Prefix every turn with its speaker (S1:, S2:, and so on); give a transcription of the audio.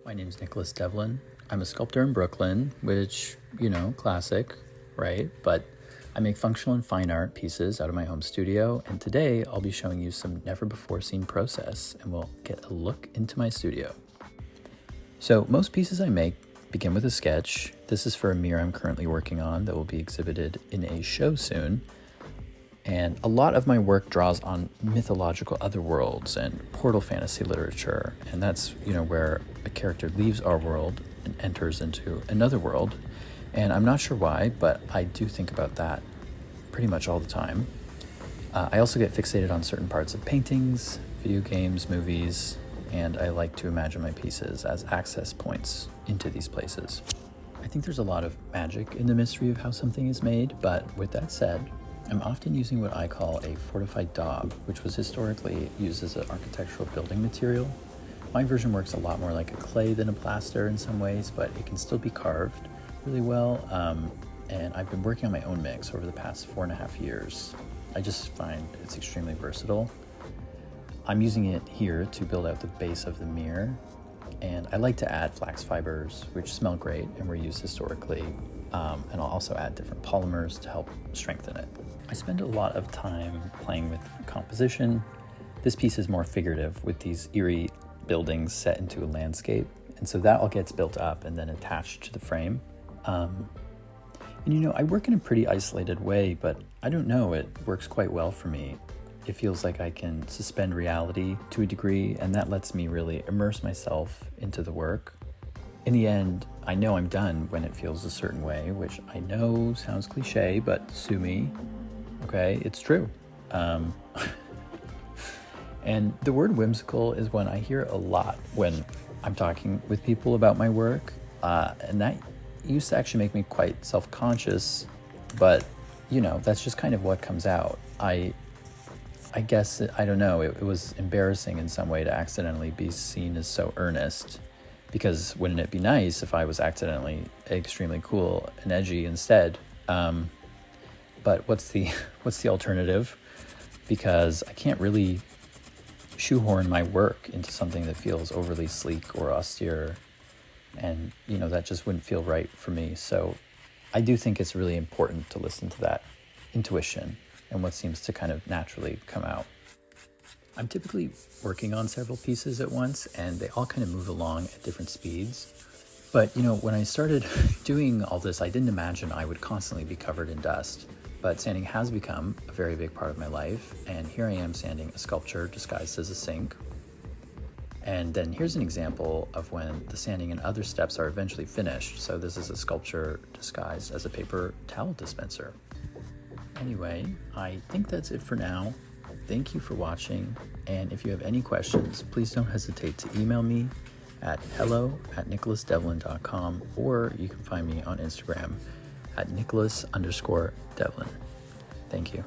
S1: My name's Nicholas Devlin. I'm a sculptor in Brooklyn, which, classic, right? But I make functional and fine art pieces out of my home studio, and today I'll be showing you some never-before-seen process, and we'll get a look into my studio. So most pieces I make begin with a sketch. This is for a mirror I'm currently working on that will be exhibited in a show soon. And a lot of my work draws on mythological otherworlds and portal fantasy literature. And that's, where a character leaves our world and enters into another world. And I'm not sure why, but I do think about that pretty much all the time. I also get fixated on certain parts of paintings, video games, movies, and I like to imagine my pieces as access points into these places. I think there's a lot of magic in the mystery of how something is made, but with that said, I'm often using what I call a fortified daub, which was historically used as an architectural building material. My version works a lot more like a clay than a plaster in some ways, but it can still be carved really well. And I've been working on my own mix over the past 4.5 years. I just find it's extremely versatile. I'm using it here to build out the base of the mirror, and I like to add flax fibers, which smell great and were used historically. And I'll also add different polymers to help strengthen it. I spend a lot of time playing with composition. This piece is more figurative with these eerie buildings set into a landscape. And so that all gets built up and then attached to the frame. I work in a pretty isolated way, but I don't know, it works quite well for me. It feels like I can suspend reality to a degree, and that lets me really immerse myself into the work. In the end, I know I'm done when it feels a certain way, which I know sounds cliche, but sue me. Okay, it's true. And the word whimsical is one I hear a lot when I'm talking with people about my work. And that used to actually make me quite self-conscious, but that's just kind of what comes out. I guess, I don't know, it was embarrassing in some way to accidentally be seen as so earnest. Because wouldn't it be nice if I was accidentally extremely cool and edgy instead? But what's the alternative? Because I can't really shoehorn my work into something that feels overly sleek or austere. And, that just wouldn't feel right for me. So I do think it's really important to listen to that intuition and what seems to kind of naturally come out. I'm typically working on several pieces at once, and they all kind of move along at different speeds. But, when I started doing all this, I didn't imagine I would constantly be covered in dust. But sanding has become a very big part of my life, and here I am sanding a sculpture disguised as a sink. And then here's an example of when the sanding and other steps are eventually finished. So this is a sculpture disguised as a paper towel dispenser. Anyway, I think that's it for now. Thank you for watching, and if you have any questions, please don't hesitate to email me at hello@nicholasdevlin.com, or you can find me on Instagram at Nicholas_Devlin. Thank you.